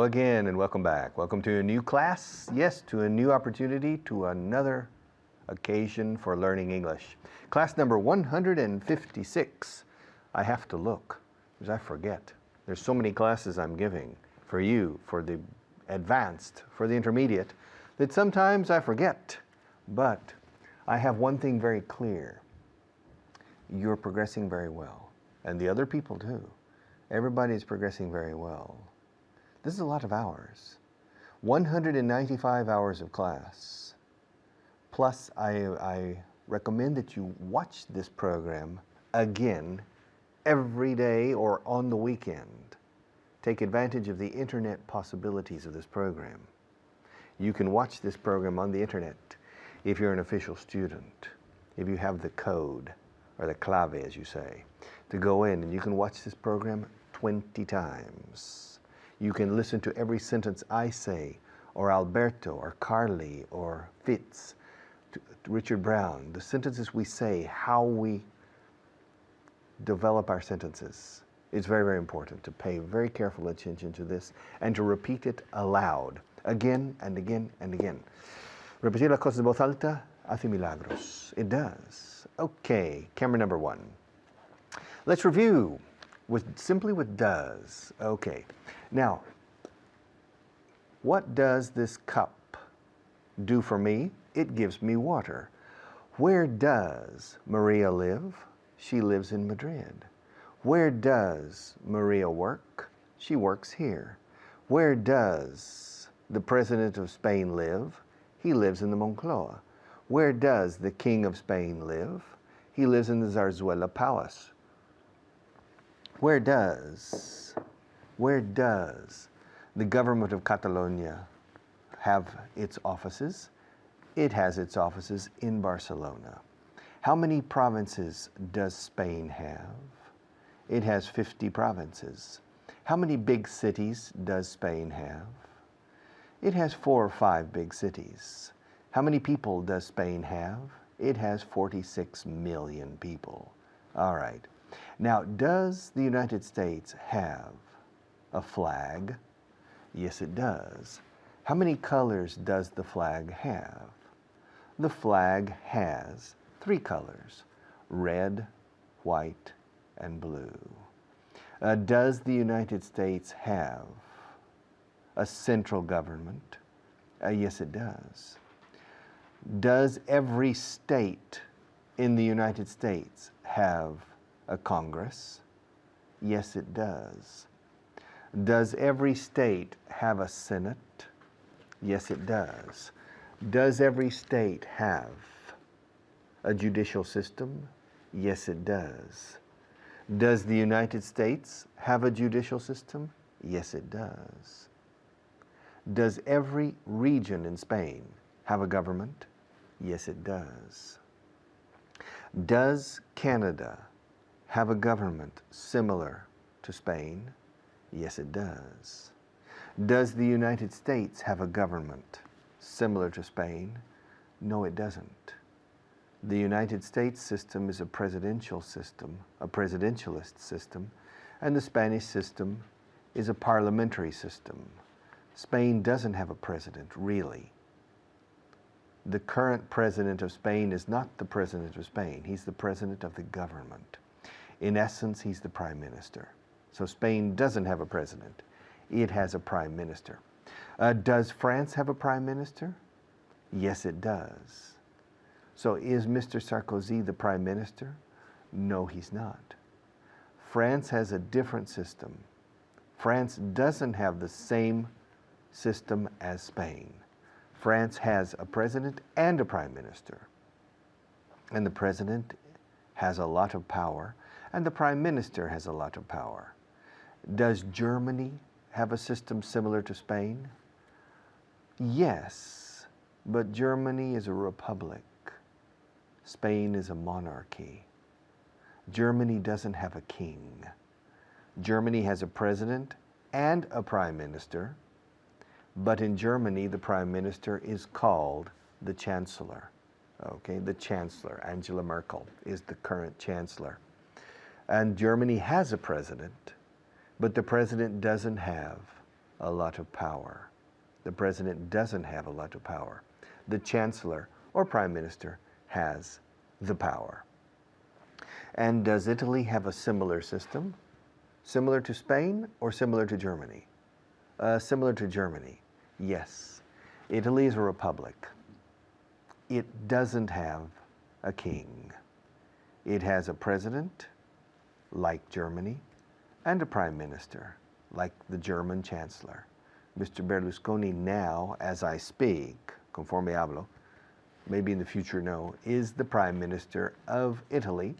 Hello again and welcome back. Welcome to a new class. Yes, to a new opportunity, to another occasion for learning English. Class number 156. I have to look because I forget. There's so many classes I'm giving for you, for the advanced, for the intermediate, that sometimes I forget. But I have one thing very clear. You're progressing very well. And the other people too. Everybody is progressing very well. This is a lot of hours. 195 hours of class. Plus, I recommend that you watch this program again every day or on the weekend. Take advantage of the internet possibilities of this program. You can watch this program on the internet if you're an official student, if you have the code, or the clave as you say, to go in and you can watch this program 20 times. You can listen to every sentence I say, or Alberto, or Carly, or Fitz, Richard Brown, the sentences we say, how we develop our sentences. It's very, very important to pay very careful attention to this and to repeat it aloud, again and again and again. Repetir las cosas en voz alta hace milagros. It does. Okay, camera number 1. Let's review simply with does. Okay. Now, what does this cup do for me? It gives me water. Where does Maria live? She lives in Madrid. Where does Maria work? She works here. Where does the President of Spain live? He lives in the Moncloa. Where does the King of Spain live? He lives in the Zarzuela Palace. Where does the government of Catalonia have its offices? It has its offices in Barcelona. How many provinces does Spain have? It has 50 provinces. How many big cities does Spain have? It has 4 or 5 big cities. How many people does Spain have? It has 46 million people. All right. Now, does the United States have a flag? Yes, it does. How many colors does the flag have? The flag has 3 colors, red, white, and blue. Does the United States have a central government? Yes, it does. Does every state in the United States have a Congress? Yes, it does. Does every state have a Senate? Yes, it does. Does every state have a judicial system? Yes, it does. Does the United States have a judicial system? Yes, it does. Does every region in Spain have a government? Yes, it does. Does Canada have a government similar to Spain? Yes, it does. Does the United States have a government similar to Spain? No, it doesn't. The United States system is a presidential system, a presidentialist system, and the Spanish system is a parliamentary system. Spain doesn't have a president, really. The current president of Spain is not the president of Spain. He's the president of the government. In essence, he's the prime minister. So Spain doesn't have a president. It has a prime minister. Does France have a prime minister? Yes, it does. So is Mr. Sarkozy the prime minister? No, he's not. France has a different system. France doesn't have the same system as Spain. France has a president and a prime minister. And the president has a lot of power, and the prime minister has a lot of power. Does Germany have a system similar to Spain? Yes, but Germany is a republic. Spain is a monarchy. Germany doesn't have a king. Germany has a president and a prime minister, but in Germany, the prime minister is called the chancellor. Okay, the chancellor, Angela Merkel, is the current chancellor. And Germany has a president, but the president doesn't have a lot of power. The president doesn't have a lot of power. The chancellor or prime minister has the power. And does Italy have a similar system? Similar to Spain or similar to Germany? Similar to Germany, yes. Italy is a republic. It doesn't have a king. It has a president, like Germany, and a prime minister, like the German chancellor. Mr. Berlusconi now, as I speak, conforme hablo, maybe in the future no, is the prime minister of Italy,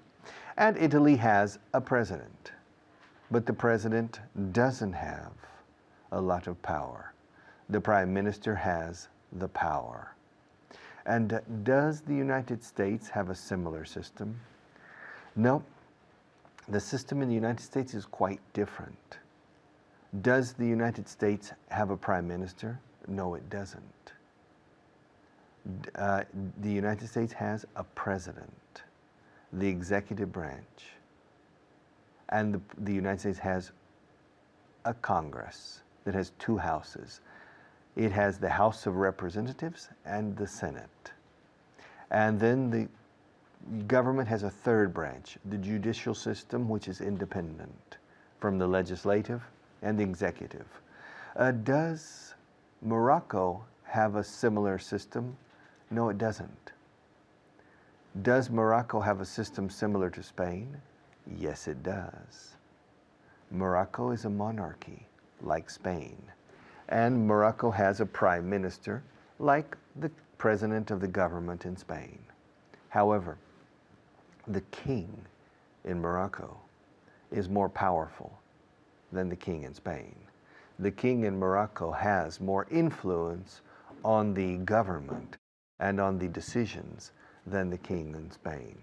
and Italy has a president. But the president doesn't have a lot of power. The prime minister has the power. And does the United States have a similar system? No. The system in the United States is quite different. Does the United States have a prime minister? No, it doesn't. The United States has a president, the executive branch, and the United States has a Congress that has two houses. It has the House of Representatives and the Senate. And then the government has a third branch, the judicial system, which is independent from the legislative and the executive. Does Morocco have a similar system? No, it doesn't. Does Morocco have a system similar to Spain? Yes, it does. Morocco is a monarchy, like Spain. And Morocco has a prime minister, like the president of the government in Spain. However, the king in Morocco is more powerful than the king in Spain. The king in Morocco has more influence on the government and on the decisions than the king in Spain.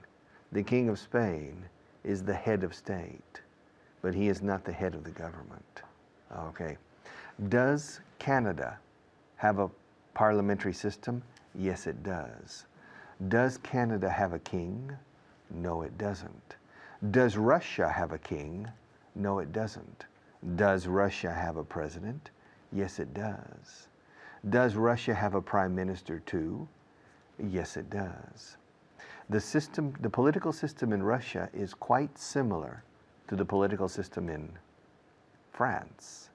The king of Spain is the head of state, but he is not the head of the government. Okay. Does Canada have a parliamentary system? Yes, it does. Does Canada have a king? No, it doesn't. Does Russia have a king? No, it doesn't. Does Russia have a president? Yes, it does. Does Russia have a prime minister too? Yes, it does. The political system in Russia is quite similar to the political system in France,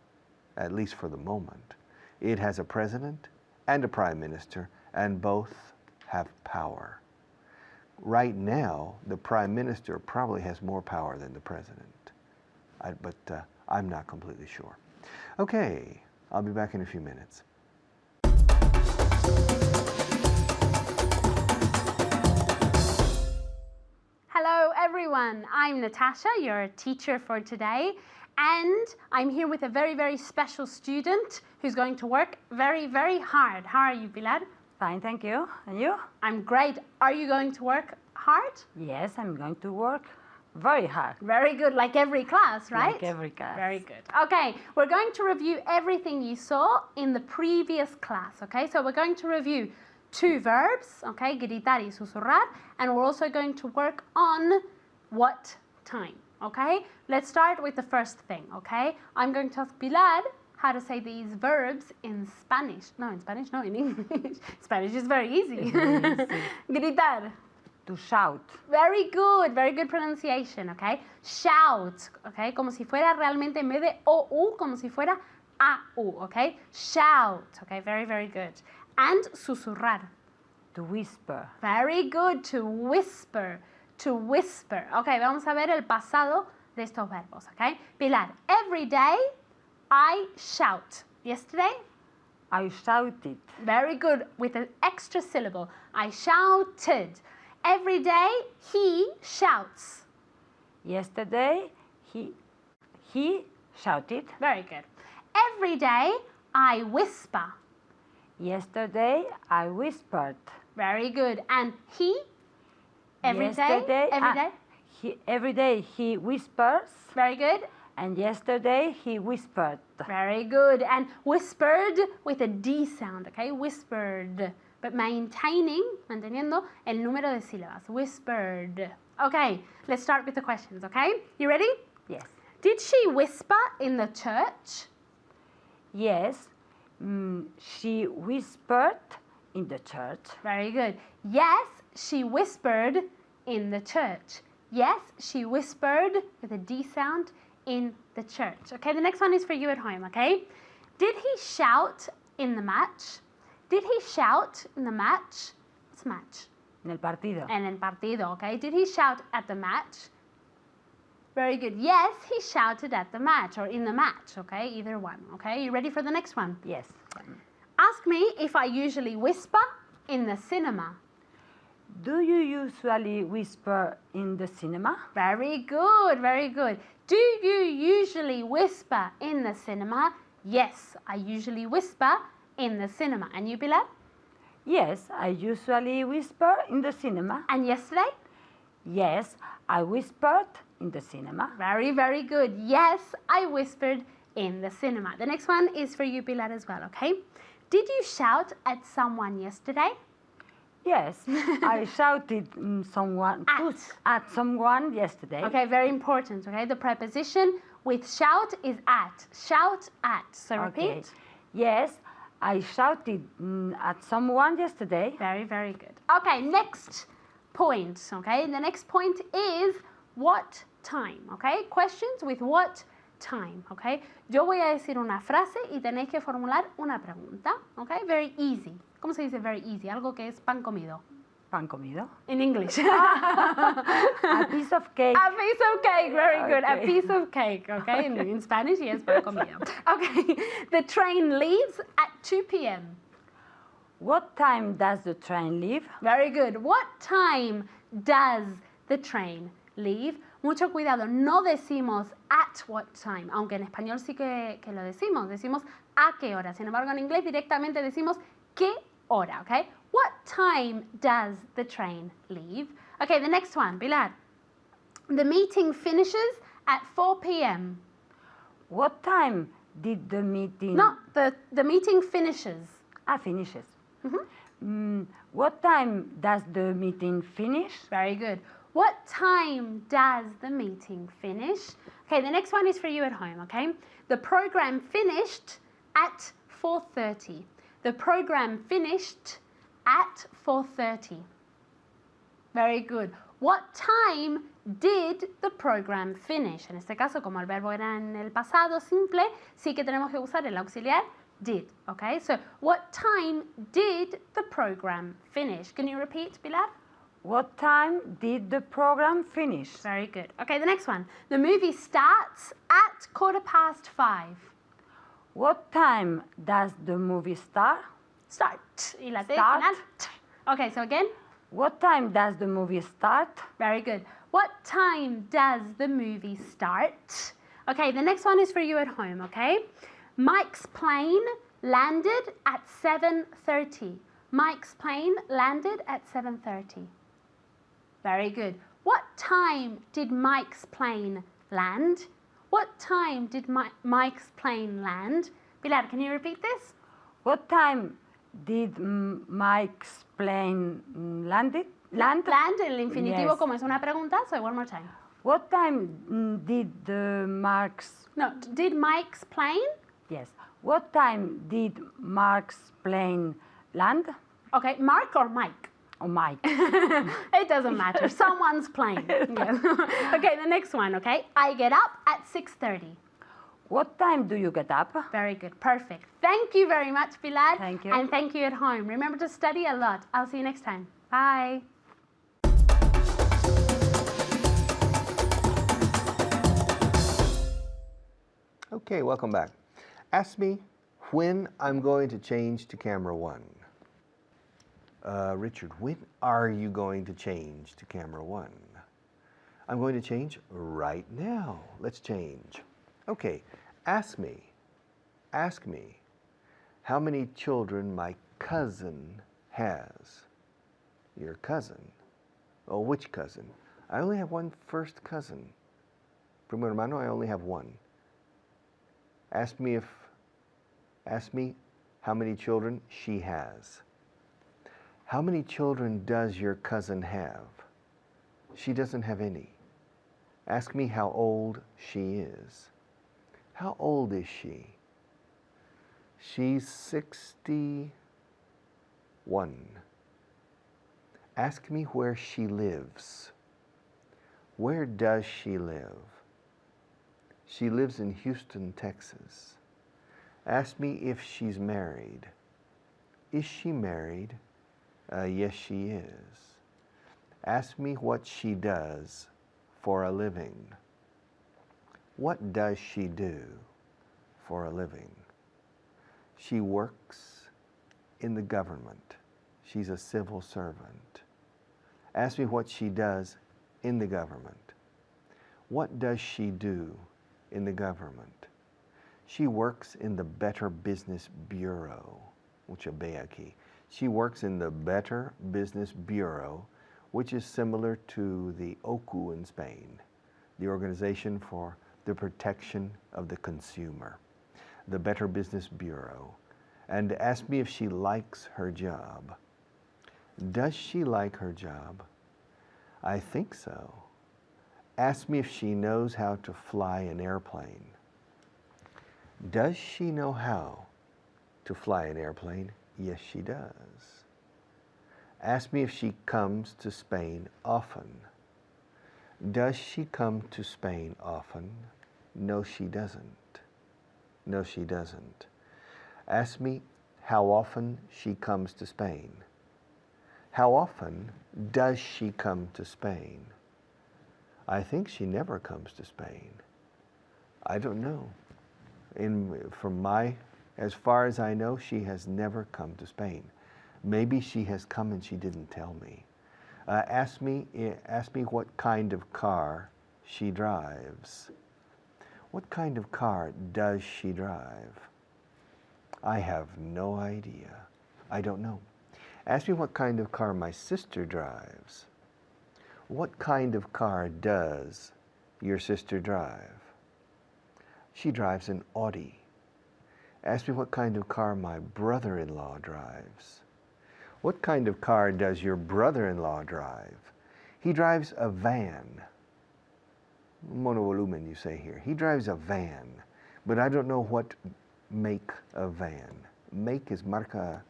at least for the moment. It has a president and a prime minister, and both have power. Right now, the prime minister probably has more power than the president, but I'm not completely sure. Okay, I'll be back in a few minutes. Hello everyone, I'm Natasha, your teacher for today, and I'm here with a very, very special student who's going to work very, very hard. How are you, Pilar? Fine, thank you. And you? I'm great. Are you going to work hard? Yes, I'm going to work very hard. Very good, like every class, right? Like every class. Very good. Okay, we're going to review everything you saw in the previous class, okay? So we're going to review 2 verbs, okay, gritar y susurrar, and we're also going to work on what time, okay? Let's start with the first thing, okay? I'm going to ask Pilar how to say these verbs in Spanish. No, in Spanish, no, in English. Spanish is very easy. Gritar. To shout. Very good pronunciation, okay? Shout, okay? Como si fuera realmente en vez de OU, como si fuera AU, okay? Shout, okay? Very, very good. And susurrar. To whisper. Very good, to whisper, to whisper. Okay, vamos a ver el pasado de estos verbos, okay? Pilar, every day I shout. Yesterday? I shouted. Very good, with an extra syllable. I shouted. Every day he shouts. Yesterday he shouted. Very good. Every day I whisper. Yesterday I whispered. Very good. And he? Every Yesterday, day? Every day he whispers. Very good. And yesterday he whispered. Very good. And whispered with a D sound, okay? Whispered. But manteniendo el número de sílabas. Whispered. Okay, let's start with the questions, okay? You ready? Yes. Did she whisper in the church? Yes, she whispered in the church. Very good. Yes, she whispered in the church. Yes, she whispered with a D sound in the church. Okay, the next one is for you at home, okay? Did he shout in the match? Did he shout in the match? What's match? En el partido. En el partido, okay? Did he shout at the match? Very good. Yes, he shouted at the match or in the match, okay? Either one, okay? You ready for the next one? Yes. Ask me if I usually whisper in the cinema. Do you usually whisper in the cinema? Very good, very good. Do you usually whisper in the cinema? Yes, I usually whisper in the cinema. And you, Pilar? Yes, I usually whisper in the cinema. And yesterday? Yes, I whispered in the cinema. Very, very good. Yes, I whispered in the cinema. The next one is for you, Pilar, as well, okay? Did you shout at someone yesterday? Yes, I shouted at someone yesterday. Okay, very important, okay? The preposition with shout is at. Shout at. So repeat. Okay. Yes, I shouted at someone yesterday. Very, very good. Okay, next point, okay? The next point is what time, okay? Questions with what time, okay? Yo voy a decir una frase y tenéis que formular una pregunta, okay? Very easy. ¿Cómo se dice very easy? Algo que es pan comido. Pan comido. In English. A piece of cake. A piece of cake, very good. A Okay. piece of cake, okay? In Spanish, yes, pan comido. Okay, the train leaves at 2 p.m. What time does the train leave? Very good. What time does the train leave? Mucho cuidado, no decimos at what time, aunque en español sí que lo decimos. Decimos a qué hora. Sin embargo, en inglés directamente decimos qué hora, okay? What time does the train leave? Okay, the next one, Pilar. The meeting finishes at 4 p.m. What time did the meeting... No, the meeting finishes. finishes. What time does the meeting finish? Very good. What time does the meeting finish? Okay, the next one is for you at home, okay? The program finished at 4:30. The program finished at 4:30. Very good. What time did the program finish? En este caso, como el verbo era en el pasado simple, sí que tenemos que usar el auxiliar did, okay? So, what time did the program finish? Can you repeat, Pilar? What time did the program finish? Very good. Okay, the next one. The movie starts at 5:15. What time does the movie start? Start. Y la T Start. final. Okay, so again. What time does the movie start? Very good. What time does the movie start? Okay, the next one is for you at home, okay? Mike's plane landed at 7:30. Mike's plane landed at 7:30. Very good. What time did Mike's plane land? What time did Mike's plane land? Pilar, can you repeat this? What time did Mike's plane land? Land, el infinitivo Yes. como es una pregunta, so one more time. What time did Mark's... No, did Mike's plane? Yes. What time did Mark's plane land? Okay, Mark or Mike? Or Mike? It doesn't matter. Someone's plane. Yes. Okay, the next one, okay? I get up at 6:30. What time do you get up? Very good. Perfect. Thank you very much, Pilar. Thank you. And thank you at home. Remember to study a lot. I'll see you next time. Bye. Okay, welcome back. Ask me when I'm going to change to camera 1. Richard, when are you going to change to camera 1? I'm going to change right now. Let's change. Okay, ask me how many children my cousin has. Your cousin? Oh, which cousin? I only have one first cousin. Primo hermano, I only have one. Ask me how many children she has. How many children does your cousin have? She doesn't have any. Ask me how old she is. How old is she? She's 61. Ask me where she lives. Where does she live? She lives in Houston, Texas. Ask me if she's married. Is she married? Yes, she is. Ask me what she does for a living. What does she do for a living? She works in the government. She's a civil servant. Ask me what she does in the government. What does she do in the government? She works in the Better Business Bureau. Mucho ve aquí. She works in the Better Business Bureau, which is similar to the OCU in Spain, the Organization for the Protection of the Consumer, the Better Business Bureau. And ask me if she likes her job. Does she like her job? I think so. Ask me if she knows how to fly an airplane. Does she know how to fly an airplane? Yes, she does. Ask me if she comes to Spain often. Does she come to Spain often? No, she doesn't. No, she doesn't. Ask me how often she comes to Spain. How often does she come to Spain? I think she never comes to Spain. I don't know. As far as I know, she has never come to Spain. Maybe she has come and she didn't tell me. Ask me what kind of car she drives. What kind of car does she drive? I have no idea. I don't know. Ask me what kind of car my sister drives. What kind of car does your sister drive? She drives an Audi. Ask me what kind of car my brother-in-law drives. What kind of car does your brother-in-law drive? He drives a van. Monovolumen, you say here. He drives a van, but I don't know what make of van. Make is marca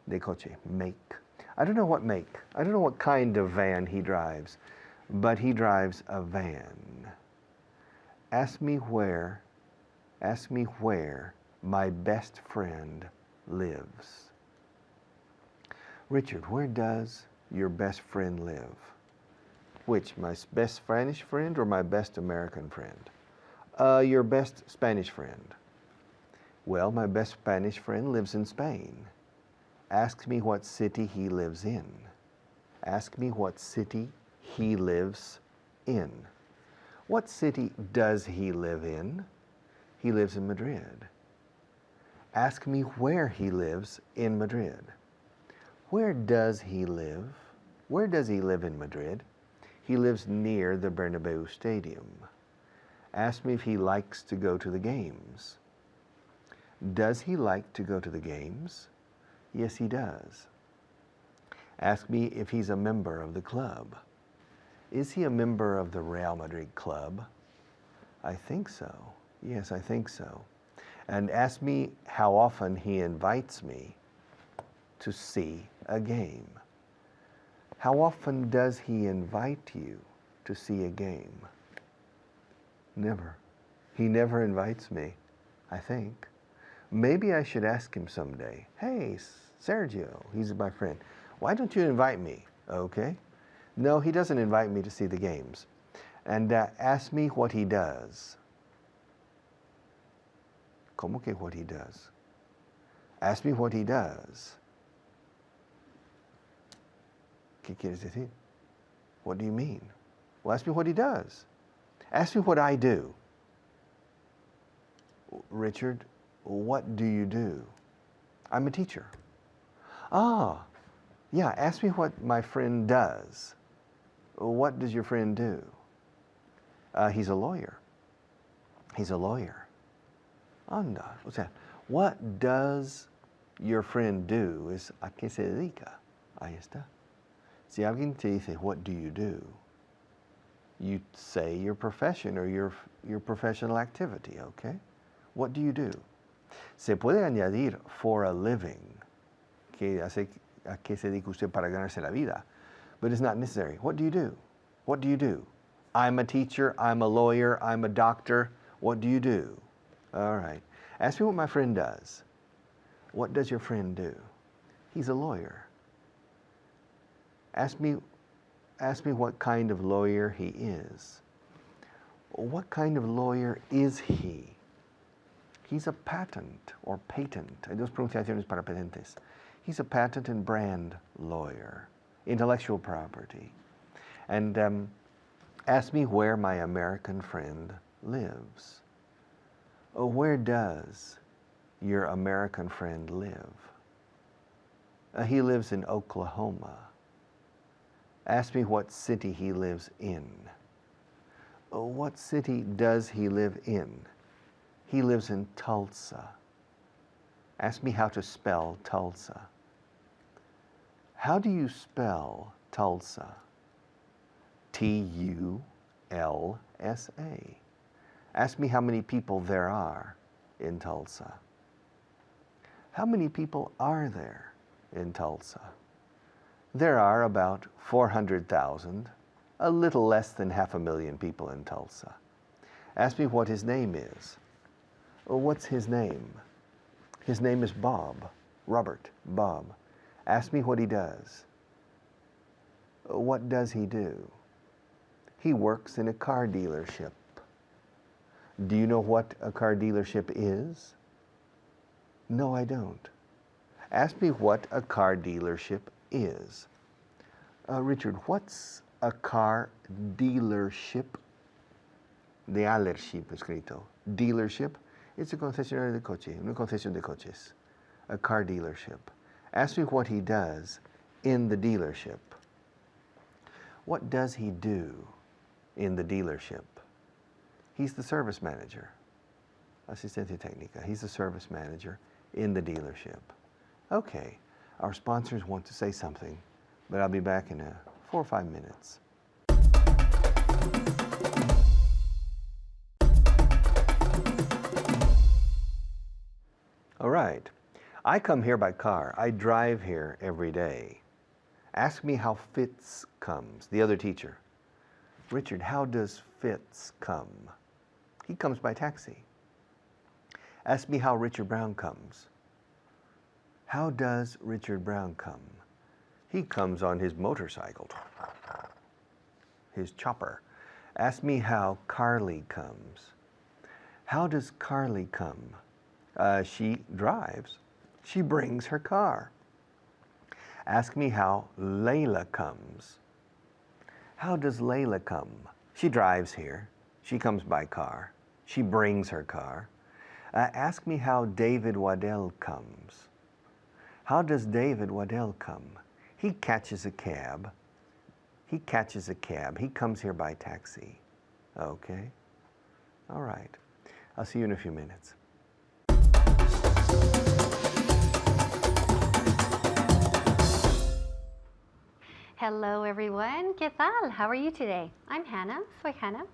de coche. Make. I don't know what make. I don't know what kind of van he drives, but he drives a van. Ask me where my best friend lives. Richard, where does your best friend live? Which, my best Spanish friend or my best American friend? Your best Spanish friend. Well, my best Spanish friend lives in Spain. Ask me what city he lives in. Ask me what city he lives in. What city does he live in? He lives in Madrid. Ask me where he lives in Madrid. Where does he live? Where does he live in Madrid? He lives near the Bernabeu Stadium. Ask me if he likes to go to the games. Does he like to go to the games? Yes, he does. Ask me if he's a member of the club. Is he a member of the Real Madrid club? I think so. Yes, I think so. And ask me how often he invites me to see a game. How often does he invite you to see a game? Never. He never invites me, I think. Maybe I should ask him someday, hey, Sergio, he's my friend, why don't you invite me? Okay. No, he doesn't invite me to see the games. And ask me what he does. ¿Cómo que what he does? Ask me what he does. ¿Qué quieres decir? What do you mean? Well, ask me what he does. Ask me what I do. Richard, what do you do? I'm a teacher. Ah, yeah, ask me what my friend does. What does your friend do? He's a lawyer. He's a lawyer. Anda. O sea, what does your friend do is a qué se dedica. Ahí está. Si alguien te dice, what do you do? You say your profession or your professional activity, okay? What do you do? Se puede añadir for a living, que hace a qué se dedica usted para ganarse la vida, but it's not necessary. What do you do? What do you do? I'm a teacher, I'm a lawyer, I'm a doctor. What do you do? All right. Ask me what my friend does. What does your friend do? He's a lawyer. Ask me what kind of lawyer he is. What kind of lawyer is he? He's a patent or patent. Hay dos pronunciaciones para patentes. He's a patent and brand lawyer, intellectual property. And ask me where my American friend lives. Where does your American friend live? He lives in Oklahoma. Ask me what city he lives in. What city does he live in? He lives in Tulsa. Ask me how to spell Tulsa. How do you spell Tulsa? Tulsa. Ask me how many people there are in Tulsa. How many people are there in Tulsa? There are about 400,000, a little less than 500,000 people in Tulsa. Ask me what his name is. What's his name? His name is Bob, Robert, Bob. Ask me what he does. What does he do? He works in a car dealership. Do you know what a car dealership is? No, I don't. Ask me what a car dealership is. Richard, what's a car dealership? Dealership escrito. Dealership. It's a concesionario de coche, una concesión de coches. A car dealership. Ask me what he does in the dealership. What does he do in the dealership? He's the service manager. Asistencia técnica. He's the service manager in the dealership. Okay, our sponsors want to say something, but I'll be back in 4 or 5 minutes. All right. I come here by car. I drive here every day. Ask me how Fitz comes, the other teacher. Richard, how does Fitz come? He comes by taxi. Ask me how Richard Brown comes. How does Richard Brown come? He comes on his motorcycle, his chopper. Ask me how Carly comes. How does Carly come? She drives. She brings her car. Ask me how Layla comes. How does Layla come? She drives here. She comes by car. She brings her car. Ask me how David Waddell comes. How does David Waddell come? He catches a cab. He catches a cab. He comes here by taxi. Okay? All right. I'll see you in a few minutes. Hello everyone, ¿qué tal? How are you today? I'm Hannah, soy Hannah.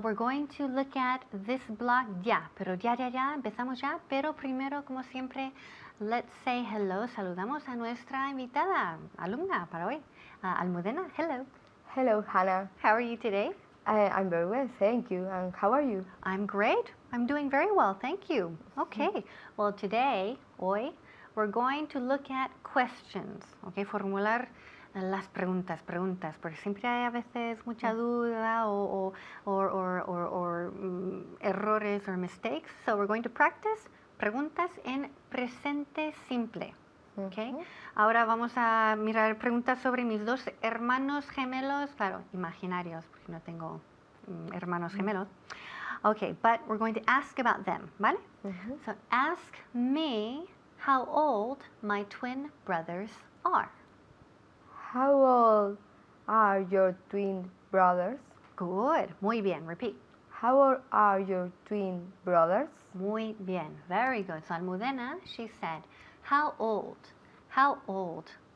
We're going to look at this block ya, pero ya, empezamos ya, pero primero, como siempre, let's say hello, saludamos a nuestra invitada, alumna para hoy, Almudena, hello. Hello, Hannah. How are you today? I'm very well, thank you. And how are you? I'm great. I'm doing very well, thank you. Okay, well today, hoy, we're going to look at questions, okay, formular las preguntas, porque siempre hay a veces mucha duda o errores or mistakes. So we're going to practice preguntas en presente simple. Okay. Ahora vamos a mirar preguntas sobre mis dos hermanos gemelos, claro, imaginarios, porque no tengo hermanos gemelos. Okay, but we're going to ask about them, ¿vale? So ask me how old my twin brothers are. How old are your twin brothers? Good. Muy bien. Repeat. How old are your twin brothers? Muy bien. Very good. So Almudena, she said, how old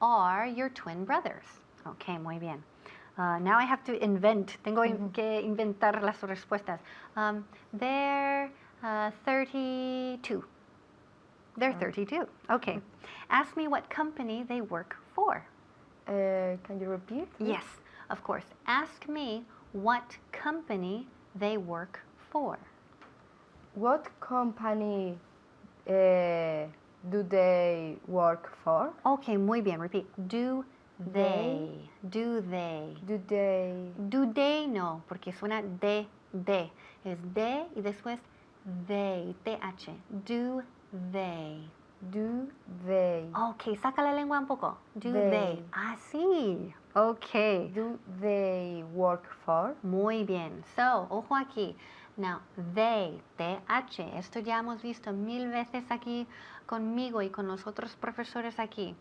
are your twin brothers? Okay, muy bien. Now I have to invent. Tengo que inventar las respuestas. They're 32. They're 32. Okay. Ask me what company they work for. Can you repeat? Yes, of course. Ask me what company they work for. What company do they work for? Okay, muy bien. Repeat. Do they? Do they? Do they Do they no, porque suena de. Es de y después they. TH. Do they? do they Ok, saca la lengua un poco. Do They. they? Ah, sí. Ok. do they work for? Muy bien. So, ojo aquí. Now, they, TH. Esto ya hemos visto 1000 veces aquí conmigo y con los otros profesores aquí.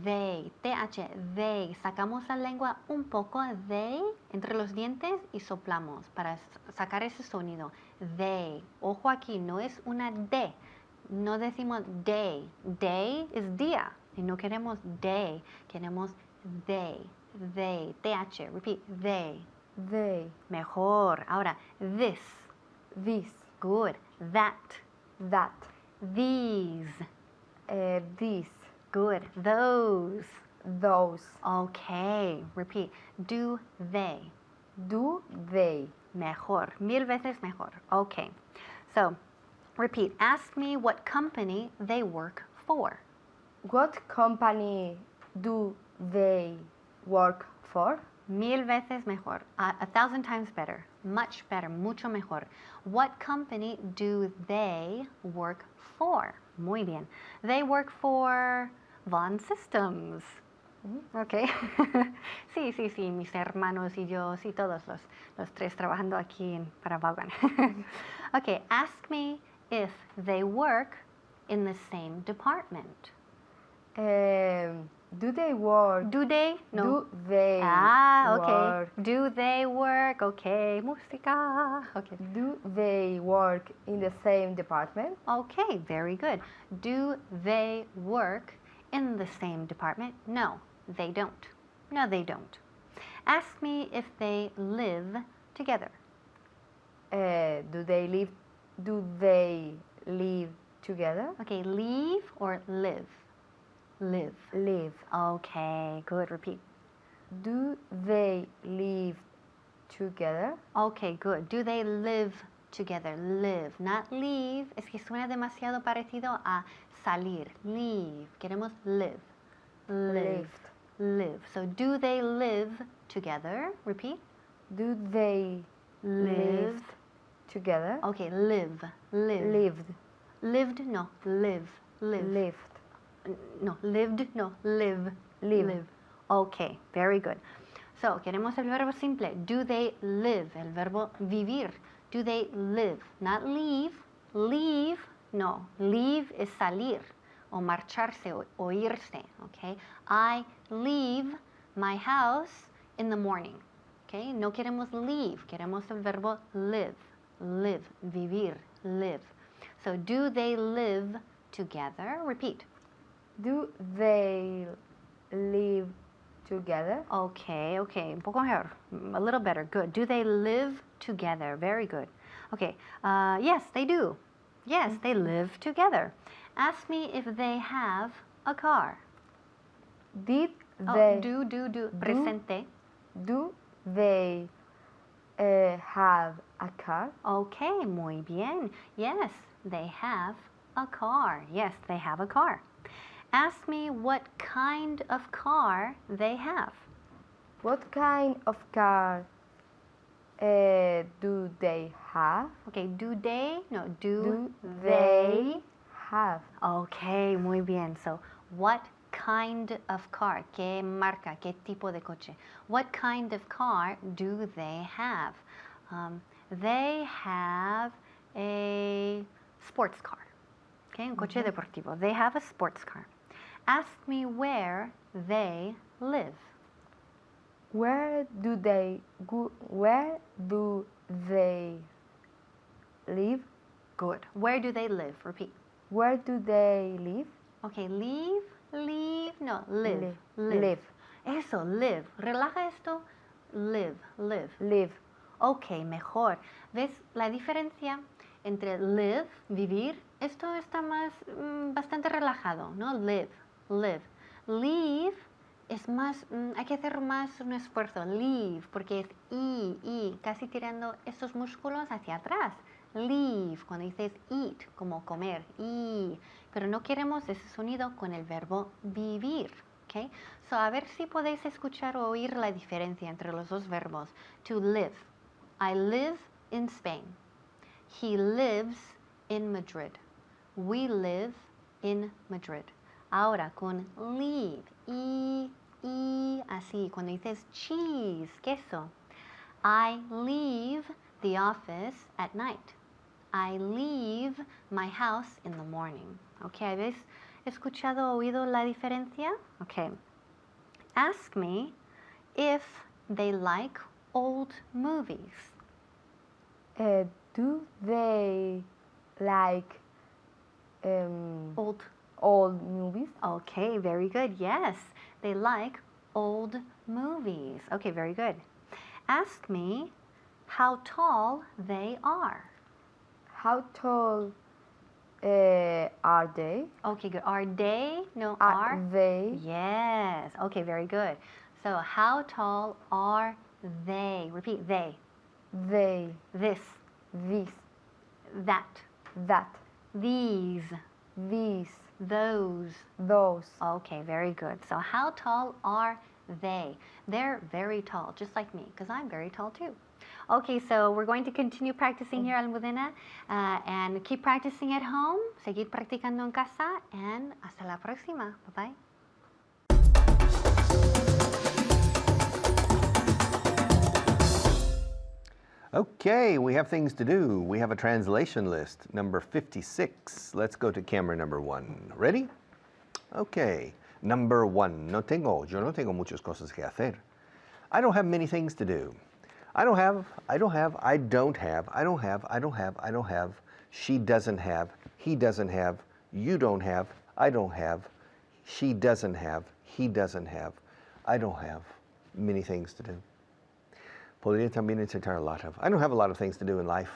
They, TH, they. Sacamos la lengua un poco, they, entre los dientes y soplamos para sacar ese sonido. They. Ojo aquí, no es una D. No decimos day. Day es día. Y no queremos day. Queremos they. They. TH. Repeat. They. They, Mejor. Ahora, this. this, Good. That. that, These. this, Good. Those. those. Okay. Repeat. Do they. Do they? Mejor. 1000 veces mejor. Okay. So, repeat. Ask me what company they work for. What company do they work for? 1000 veces mejor. 1,000 times better. Much better. Mucho mejor. What company do they work for? Muy bien. They work for Vaughan Systems. Ok. sí, mis hermanos y yo, sí, todos los tres trabajando aquí para Vaughan. Ok, ask me if they work in the same department. Do they work? Do they? No. Do they Okay. work? Do they work? Okay. Música. Okay. Do they work in the same department? Okay, very good. Do they work in the same department? No, they don't. No, they don't. Ask me if they live together. Do they live? Do they live together? Okay, leave or live? Live. Live. Okay, good. Repeat. Do they live together? Okay, good. Do they live together? Live, not leave. Es que suena demasiado parecido a salir. Leave. Queremos live. Live. Live. So, do they live together? Repeat. Do they live together? Okay, live. Live. Lived. Lived, no. Live. Live. Lived. No, lived, no. Live. Live. Okay, very good. So, queremos el verbo simple. Do they live? El verbo vivir. Do they live? Not leave. Leave, no. Leave es salir o marcharse o irse. Okay? I leave my house in the morning. Okay? No queremos leave. Queremos el verbo live. Live. Vivir. Live. So, do they live together? Repeat. Do they live together? Okay, un poco mejor, a little better, good. Do they live together? Very good. Okay, yes, they do. Yes, they live together. Ask me if they have a car. Did Oh, they do, presente. do they have a car? Okay, muy bien. Yes, they have a car. Yes, they have a car. Ask me what kind of car they have. What kind of car do they have? Okay, do they? No, Do they have? Okay, muy bien. So, what kind of car? ¿Qué marca? ¿Qué tipo de coche? What kind of car do they have? They have a sports car. Okay, un coche deportivo. They have a sports car. Ask me where they live. Where do they go? Where do they live? Good. Where do they live? Repeat. Where do they live? Okay, leave, no, live. Live. Eso, live. Relaja esto. Live. Live. Ok, mejor. ¿Ves la diferencia entre live, vivir, esto está más bastante relajado, ¿no? Live, live. Leave es más, hay que hacer más un esfuerzo. Leave, porque es I, casi tirando estos músculos hacia atrás. Leave, cuando dices eat, como comer, I. Pero no queremos ese sonido con el verbo vivir, ¿ok? So, a ver si podéis escuchar o oír la diferencia entre los dos verbos. To live. I live in Spain. He lives in Madrid. We live in Madrid. Ahora con leave, I, así. Cuando dices cheese, queso. I leave the office at night. I leave my house in the morning. Okay, ¿habéis escuchado o oído la diferencia? Okay. Ask me if they like old movies. Do they like Old. old movies? Okay, very good. Yes, they like old movies. Okay, very good. Ask me how tall they are. How tall are they? Okay, good. Are they? No, Are are. they? Yes. Okay, very good. So, how tall are they? Repeat. They. They. This. This. That. That. These. These. Those. Those. Okay, very good. So, how tall are they? They're very tall, just like me, because I'm very tall too. Okay, so we're going to continue practicing here, Almudena, and keep practicing at home. Seguid practicando en casa, and hasta la próxima. Bye-bye. Okay, we have things to do. We have a translation list, number 56. Let's go to camera number 1. Ready? Okay, number 1. Yo no tengo muchas cosas que hacer. I don't have many things to do. I don't have, she doesn't have, he doesn't have, you don't have, I don't have, she doesn't have, he doesn't have, I don't have many things to do. Podría también insertar a lot of. I don't have a lot of things to do in life.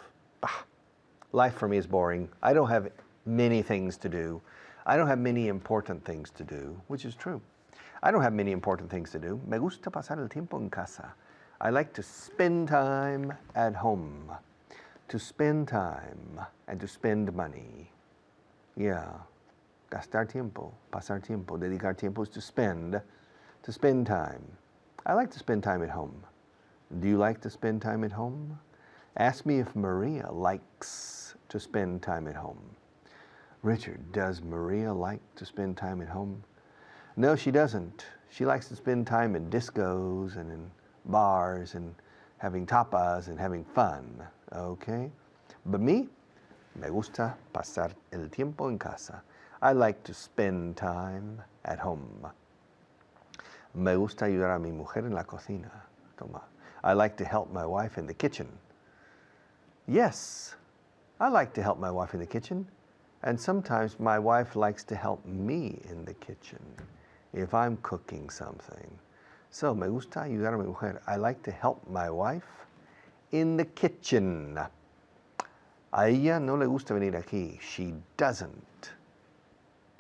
Life for me is boring. I don't have many things to do. I don't have many important things to do, which is true. I don't have many important things to do. Me gusta pasar el tiempo en casa. I like to spend time at home. To spend time and to spend money. Yeah. Gastar tiempo, pasar tiempo, dedicar tiempo is to spend time. I like to spend time at home. Do you like to spend time at home? Ask me if Maria likes to spend time at home. Richard, does Maria like to spend time at home? No, she doesn't. She likes to spend time in discos and in bars and having tapas and having fun, okay? But me gusta pasar el tiempo en casa. I like to spend time at home. Me gusta ayudar a mi mujer en la cocina. Toma. I like to help my wife in the kitchen. Yes, I like to help my wife in the kitchen. And sometimes my wife likes to help me in the kitchen if I'm cooking something. So, me gusta ayudar a mi mujer. I like to help my wife in the kitchen. A ella no le gusta venir aquí. She doesn't.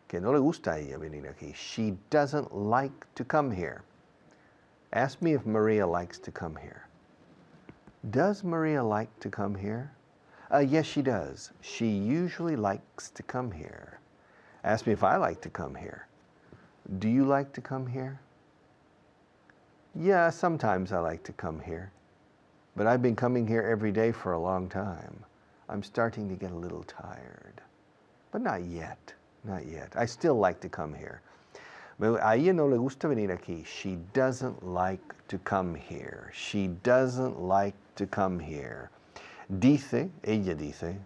Que no le gusta a ella venir aquí. She doesn't like to come here. Ask me if Maria likes to come here. Does Maria like to come here? Yes, she does. She usually likes to come here. Ask me if I like to come here. Do you like to come here? Yeah, sometimes I like to come here. But I've been coming here every day for a long time. I'm starting to get a little tired. But not yet. Not yet. I still like to come here. A ella no le gusta venir aquí. She doesn't like to come here. She doesn't like to come here. Ella dice,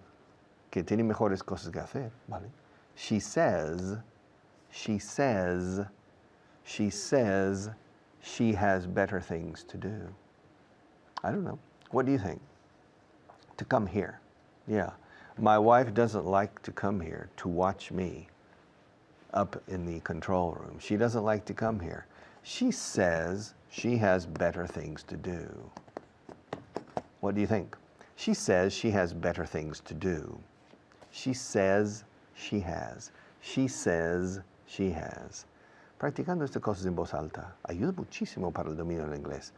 que tiene mejores cosas que hacer, ¿vale? She says she has better things to do. I don't know. What do you think? To come here. Yeah. My wife doesn't like to come here to watch me up in the control room. She doesn't like to come here. She says she has better things to do. What do you think? She says she has better things to do. She says she has. She says, she has. Practicando estas cosas en voz alta ayuda muchísimo para el dominio del inglés.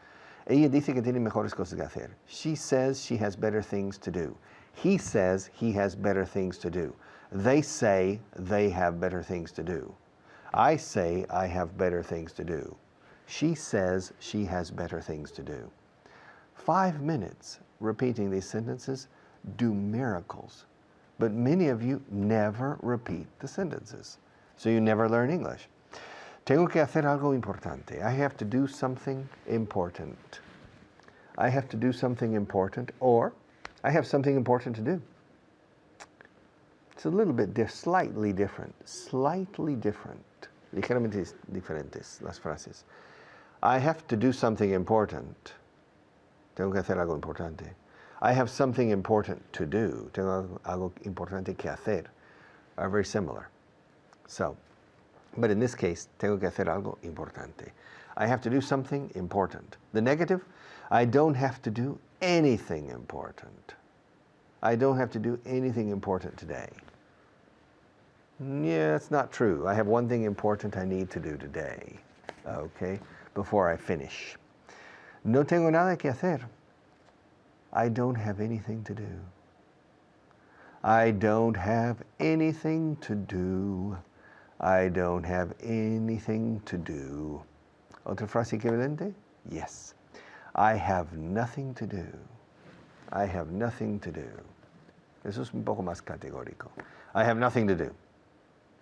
Ella dice que tiene mejores cosas que hacer. She says she has better things to do. He says he has better things to do. They say they have better things to do. I say I have better things to do. She says she has better things to do. 5 minutes repeating these sentences do miracles. But many of you never repeat the sentences, so you never learn English. Tengo que hacer algo importante. I have to do something important. I have to do something important, or I have something important to do. It's a little bit slightly different. Slightly different. Ligeramente diferentes las frases. I have to do something important. Tengo que hacer algo importante. I have something important to do. Tengo algo importante que hacer. Are very similar. So, but in this case, tengo que hacer algo importante. I have to do something important. The negative, I don't have to do anything important. I don't have to do anything important today. Yeah, that's not true. I have one thing important I need to do today, okay, before I finish. No tengo nada que hacer. I don't have anything to do. I don't have anything to do. I don't have anything to do. Otra frase equivalente? Yes. I have nothing to do. I have nothing to do. Eso es un poco más categórico. I have nothing to do.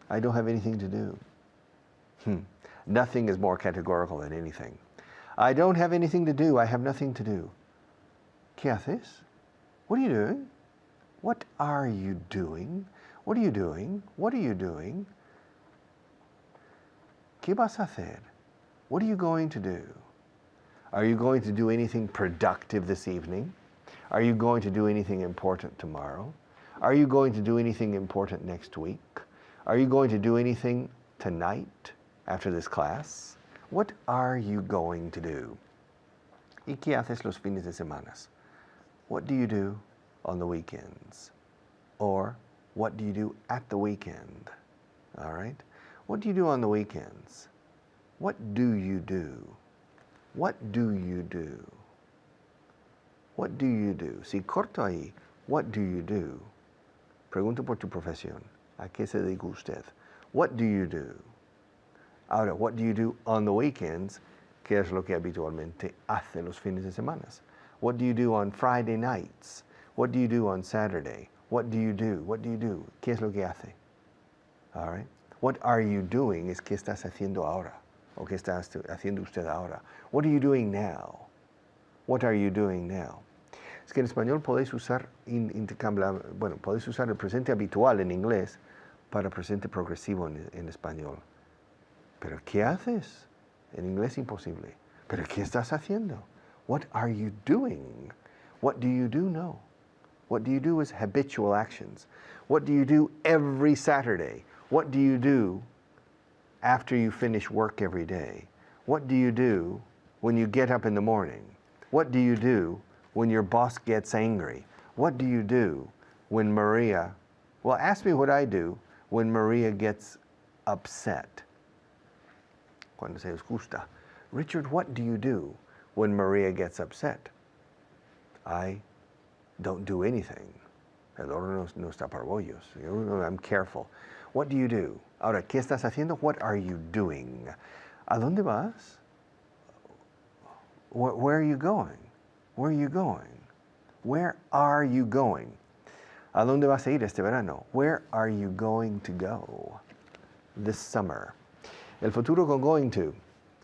I don't have anything to do. Nothing is more categorical than anything. I don't have anything to do. I have nothing to do. ¿Qué haces? What are you doing? What are you doing? What are you doing? What are you doing? ¿Qué vas a hacer? What are you going to do? Are you going to do anything productive this evening? Are you going to do anything important tomorrow? Are you going to do anything important next week? Are you going to do anything tonight after this class? What are you going to do? ¿Y qué haces los fines de semana? What do you do on the weekends? Or what do you do at the weekend? All right? What do you do on the weekends? What do you do? What do you do? What do you do? Si corto ahí, what do you do? Pregunto por tu profesión. ¿A qué se dedica usted? What do you do? Ahora, what do you do on the weekends? ¿Qué es lo que habitualmente hace los fines de semana? What do you do on Friday nights? What do you do on Saturday? What do you do? What do you do? ¿Qué es lo que hace? All right? What are you doing es qué estás haciendo ahora. O qué está haciendo usted ahora. What are you doing now? What are you doing now? Es que en español podéis usar podéis usar el presente habitual en inglés para presente progresivo en español. ¿Pero qué haces? En inglés imposible. ¿Pero qué estás haciendo? What are you doing? What do you do? No. What do you do is habitual actions. What do you do every Saturday? What do you do after you finish work every day? What do you do when you get up in the morning? What do you do when your boss gets angry? What do you do when Maria, well, ask me what I do when Maria gets upset. Cuando se disgusta. Richard, what do you do when Maria gets upset? I don't do anything. El horno no está para bollos. I'm careful. What do you do? Ahora, ¿qué estás haciendo? What are you doing? ¿A dónde vas? Where are you going? Where are you going? Where are you going? ¿A dónde vas a ir este verano? Where are you going to go this summer? El futuro con going to.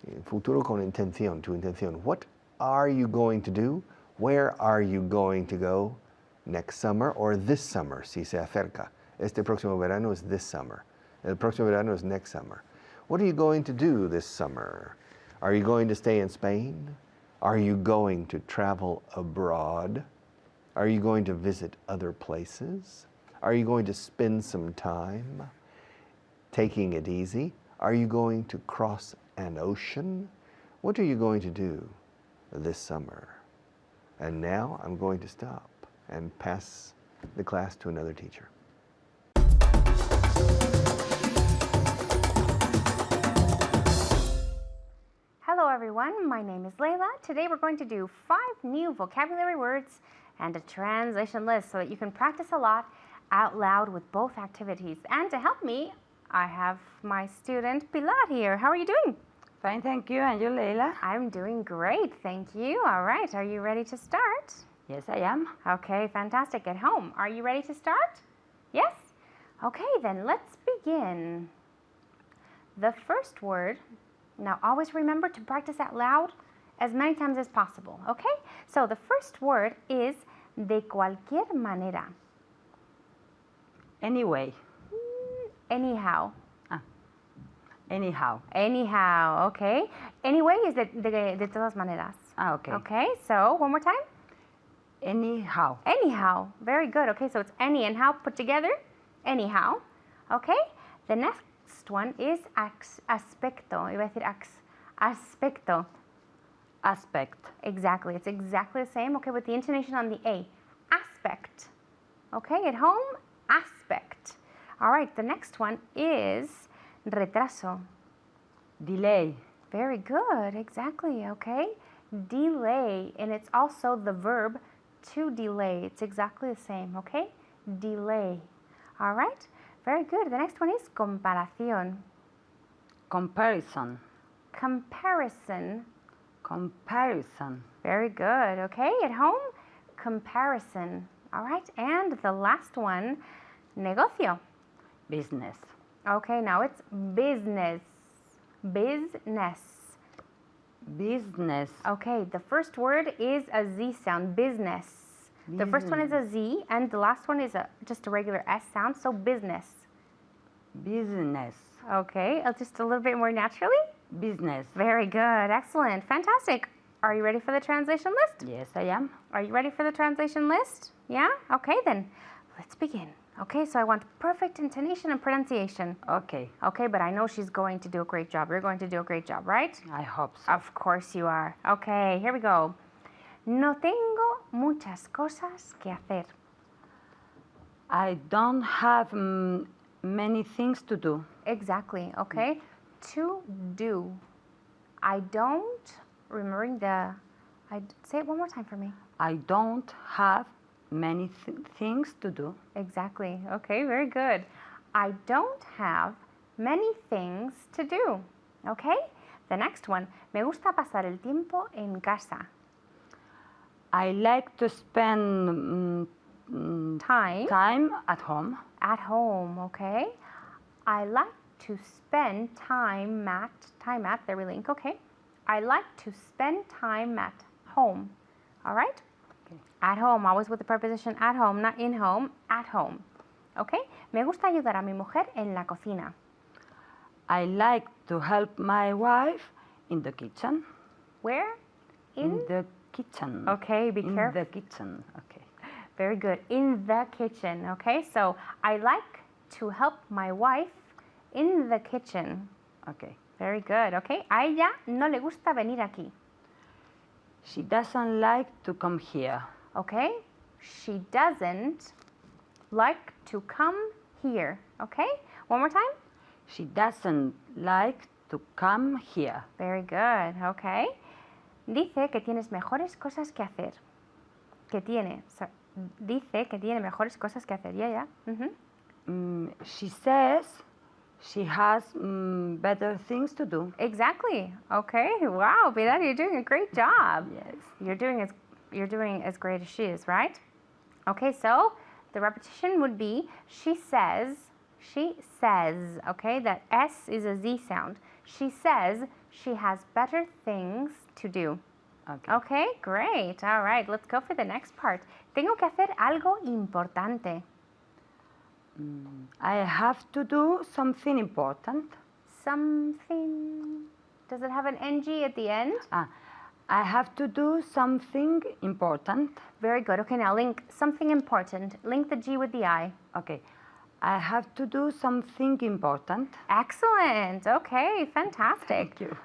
El futuro con intención, tu intención. What are you going to do? Where are you going to go next summer or this summer, si se acerca? Este próximo verano es this summer. El próximo verano es next summer. What are you going to do this summer? Are you going to stay in Spain? Are you going to travel abroad? Are you going to visit other places? Are you going to spend some time taking it easy? Are you going to cross an ocean? What are you going to do this summer? And now I'm going to stop and pass the class to another teacher. everyone, my name is Layla. Today we're going to do 5 new vocabulary words and a translation list so that you can practice a lot out loud with both activities. And to help me, I have my student Pilar here. How are you doing? Fine, thank you. And you, Leila? I'm doing great, thank you. All right, are you ready to start? Yes, I am. Okay, fantastic. At home, are you ready to start? Yes? Okay, then let's begin. The first word, now always remember to practice out loud as many times as possible, okay? So the first word is de cualquier manera. Anyway. Anyhow. Anyhow. Anyhow, okay? Anyway is de todas maneras. Okay. Okay, so one more time. Anyhow. Anyhow, very good. Okay, so it's any and how put together. Anyhow, okay? The next one is aspecto. Iba a decir aspecto. Aspect. Exactly, it's exactly the same, okay, with the intonation on the A. Aspect. Okay, at home, aspect. All right, the next one is retraso. Delay. Very good, exactly, okay? Delay, and it's also the verb to delay. It's exactly the same, okay? Delay. All right, very good. The next one is comparación. Comparison. Comparison. Comparison. Very good, okay? At home, comparison. All right, and the last one, negocio. Business. Okay, now it's business. Business. Business. Okay, the first word is a Z sound, business. The first one is a Z, and the last one is just a regular S sound, so business. Business. Okay, just a little bit more naturally. Business. Very good, excellent, fantastic. Are you ready for the translation list? Yes, I am. Are you ready for the translation list? Yeah? Okay, then let's begin. Okay, so I want perfect intonation and pronunciation. Okay. Okay, but I know she's going to do a great job. You're going to do a great job, right? I hope so. Of course you are. Okay, here we go. No tengo muchas cosas que hacer. I don't have many things to do. Exactly, okay? To do. I don't, remembering say it one more time for me. I don't have many things to do. Exactly, okay, very good. I don't have many things to do, okay? The next one, me gusta pasar el tiempo en casa. I like to spend Time at home. at home, okay? I like to spend time at there we link, okay? I like to spend time at home, all right? Okay. At home, always with the preposition at home, not in home, at home, okay? Me gusta ayudar a mi mujer en la cocina. I like to help my wife in the kitchen. Where? In the kitchen. Okay, be in careful. the kitchen. Okay. Very good. In the kitchen, okay? So I like to help my wife in the kitchen. Okay. Very good, okay? A ella no le gusta venir aquí, She doesn't like to come here. okay? She doesn't like to come here, okay? One more time. She doesn't like to come here. Very good, okay? Dice que tienes mejores cosas que hacer. Dice que tiene mejores cosas que hacer. Yeah. She says she has better things to do. Exactly. Okay. Wow, Pilar, you're doing a great job. Yes. You're doing as great as she is, right? Okay, so the repetition would be she says, okay? That S is a Z sound. She says she has better things to do. Okay. Okay, great. All right, let's go for the next part. Tengo que hacer algo importante. I have to do something important. Something. Does it have an NG at the end? I have to do something important. Very good. Okay, now link something important. Link the G with the I. Okay. I have to do something important. Excellent. Okay, fantastic. Thank you.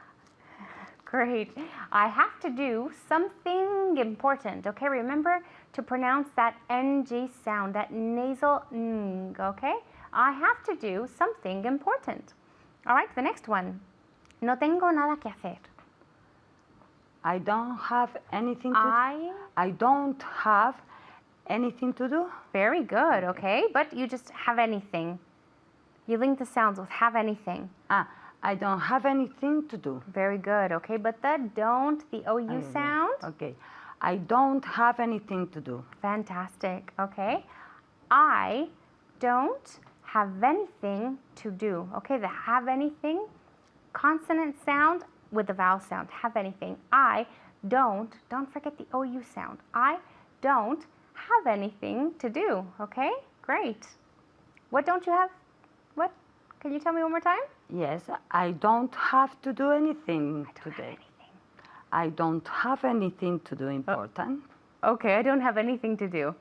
Great. I have to do something important. Okay, remember to pronounce that NG sound, that nasal ng, okay? I have to do something important. All right, the next one. No tengo nada que hacer. I don't have anything to I don't have anything to do. Very good, okay? But you just have anything. You link the sounds with have anything. I don't have anything to do. Very good, okay? But the don't, the OU sound. Okay. I don't have anything to do. Fantastic, okay? I don't have anything to do. Okay, the have anything, consonant sound with the vowel sound. Have anything. I don't forget the OU sound. I don't have anything to do. Okay, great. What don't you have? What? Can you tell me one more time? Yes, I don't have to do anything today. I don't have anything to do important. Okay, I don't have anything to do.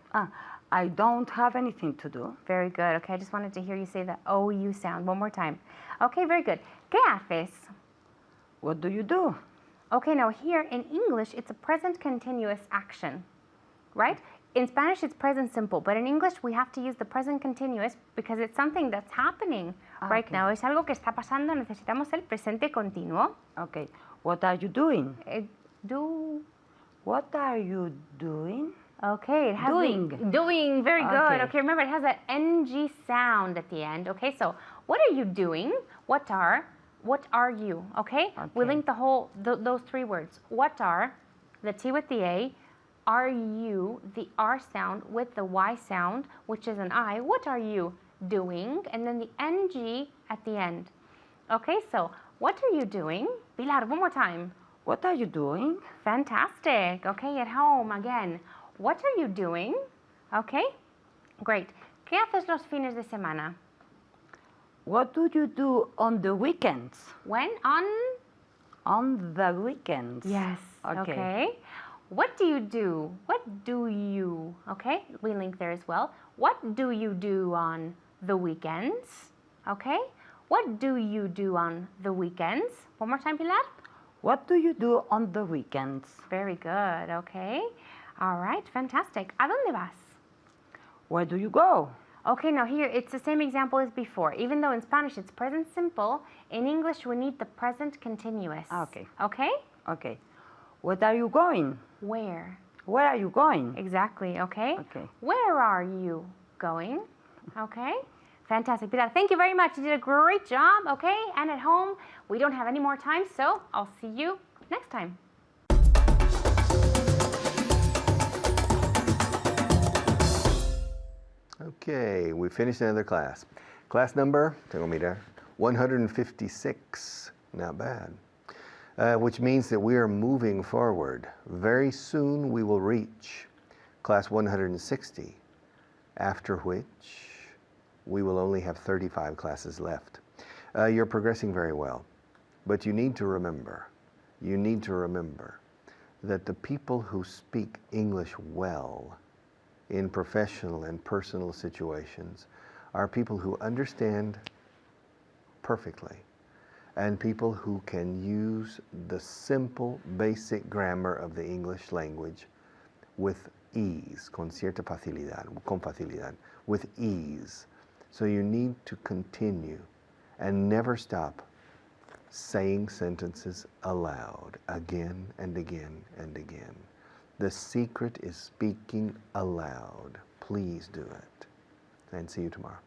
I don't have anything to do. Very good. Okay, I just wanted to hear you say the OU sound one more time. Okay, very good. ¿Qué haces? What do you do? Okay, now here in English, it's a present continuous action, right? In Spanish, it's present simple, but in English, we have to use the present continuous because it's something that's happening right now. Es algo que está pasando, necesitamos el presente continuo. Okay. What are you doing? Do. What are you doing? Okay, it has doing, very good. Okay, remember it has that NG sound at the end. Okay, so what are you doing? What are you? Okay, we link the whole those three words. What are, the T with the A, are you, the R sound with the Y sound, which is an I. What are you doing? And then the NG at the end. Okay, so what are you doing? Pilar, one more time. What are you doing? Fantastic. Okay, at home again. What are you doing? Okay, great. ¿Qué haces los fines de semana? What do you do on the weekends? When? On the weekends. Yes. Okay. What do you do? What do you? Okay, we link there as well. What do you do on the weekends? Okay. What do you do on the weekends? One more time, Pilar. What do you do on the weekends? Very good. Okay. All right, fantastic. ¿A dónde vas? Where do you go? Okay, now here it's the same example as before. Even though in Spanish it's present simple, in English we need the present continuous. Okay. Okay? Okay. Where are you going? Where? Where are you going? Exactly, okay? Okay. Where are you going? Okay? Fantastic. Pilar, thank you very much. You did a great job, okay? And at home, we don't have any more time, so I'll see you next time. Okay, we finished another class. Class number, tengo mirar, 156. Not bad. Which means that we are moving forward. Very soon we will reach class 160, after which we will only have 35 classes left. You're progressing very well, but you need to remember that the people who speak English well in professional and personal situations are people who understand perfectly and people who can use the simple, basic grammar of the English language with ease, con facilidad, with ease. So you need to continue and never stop saying sentences aloud again and again and again. The secret is speaking aloud. Please do it. And see you tomorrow.